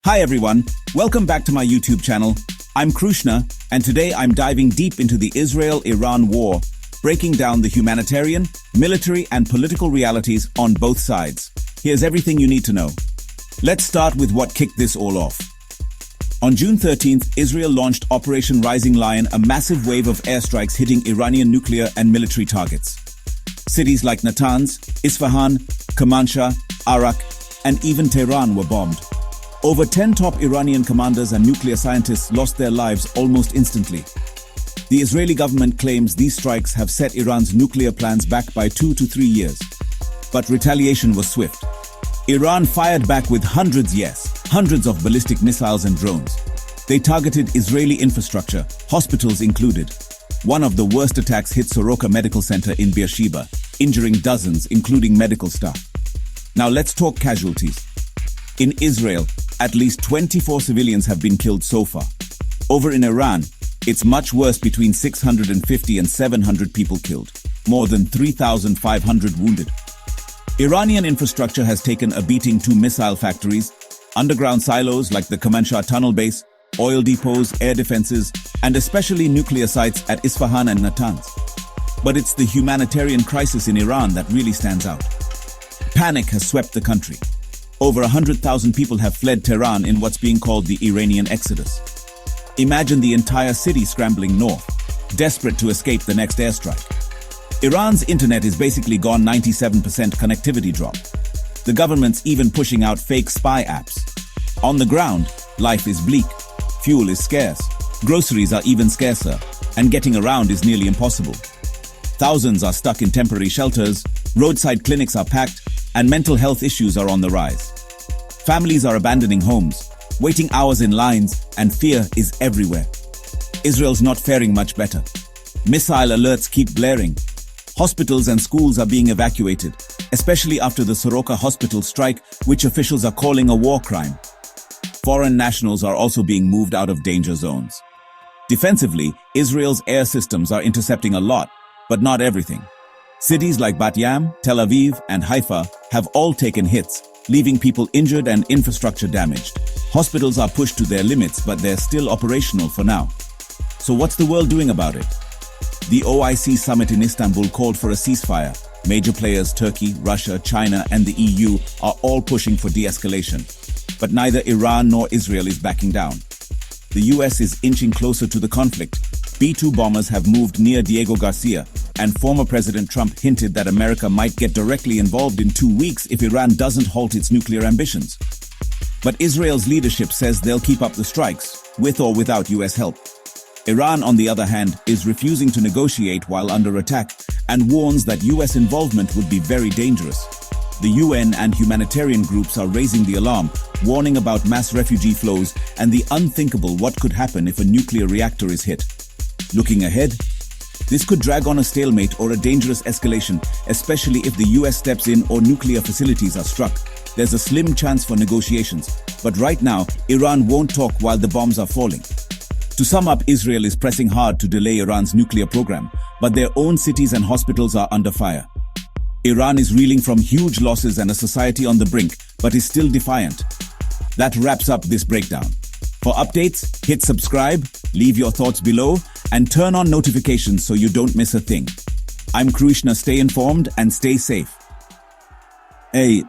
Hi everyone, welcome back to my YouTube channel. I'm Krishna, and today I'm diving deep into the Israel-Iran war, breaking down the humanitarian, military, and political realities on both sides. Here's everything you need to know. Let's start with what kicked this all off. On June 13th, Israel launched Operation Rising Lion, a massive wave of airstrikes hitting Iranian nuclear and military targets. Cities like Natanz, Isfahan, Kermanshah, Arak, and even Tehran were bombed. Over 10 top Iranian commanders and nuclear scientists lost their lives almost instantly. The Israeli government claims these strikes have set Iran's nuclear plans back by 2 to 3 years. But retaliation was swift. Iran fired back with hundreds of ballistic missiles and drones. They targeted Israeli infrastructure, hospitals included. One of the worst attacks hit Soroka Medical Center in Beersheba, injuring dozens, including medical staff. Now let's talk casualties. In Israel, at least 24 civilians have been killed so far. Over in Iran, it's much worse, between 650 and 700 people killed, more than 3,500 wounded. Iranian infrastructure has taken a beating too: missile factories, underground silos like the Kermanshah tunnel base, oil depots, air defenses, and especially nuclear sites at Isfahan and Natanz. But it's the humanitarian crisis in Iran that really stands out. Panic has swept the country. Over 100,000 people have fled Tehran in what's being called the Iranian Exodus. Imagine the entire city scrambling north, desperate to escape the next airstrike. Iran's internet is basically gone, 97% connectivity drop. The government's even pushing out fake spy apps. On the ground, life is bleak. Fuel is scarce. Groceries are even scarcer, and getting around is nearly impossible. Thousands are stuck in temporary shelters, roadside clinics are packed, and mental health issues are on the rise. Families are abandoning homes, waiting hours in lines, and fear is everywhere. Israel's not faring much better. Missile alerts keep blaring. Hospitals and schools are being evacuated, especially after the Soroka hospital strike, which officials are calling a war crime. Foreign nationals are also being moved out of danger zones. Defensively, Israel's air systems are intercepting a lot, but not everything. Cities like Bat Yam, Tel Aviv, and Haifa have all taken hits, leaving people injured and infrastructure damaged. Hospitals are pushed to their limits, but they're still operational for now. So what's the world doing about it? The OIC summit in Istanbul called for a ceasefire. Major players Turkey, Russia, China, and the EU are all pushing for de-escalation. But neither Iran nor Israel is backing down. The US is inching closer to the conflict. B-2 bombers have moved near Diego Garcia, and former President Trump hinted that America might get directly involved in 2 weeks if Iran doesn't halt its nuclear ambitions. But Israel's leadership says they'll keep up the strikes, with or without US help. Iran, on the other hand, is refusing to negotiate while under attack and warns that US involvement would be very dangerous. The UN and humanitarian groups are raising the alarm, warning about mass refugee flows and the unthinkable what could happen if a nuclear reactor is hit. Looking ahead, this could drag on a stalemate or a dangerous escalation, especially if the US steps in or nuclear facilities are struck. There's a slim chance for negotiations, but right now, Iran won't talk while the bombs are falling. To sum up, Israel is pressing hard to delay Iran's nuclear program, but their own cities and hospitals are under fire. Iran is reeling from huge losses and a society on the brink, but is still defiant. That wraps up this breakdown. For updates, hit subscribe, leave your thoughts below, and turn on notifications so you don't miss a thing. I'm Krishna. Stay informed and stay safe. Hey,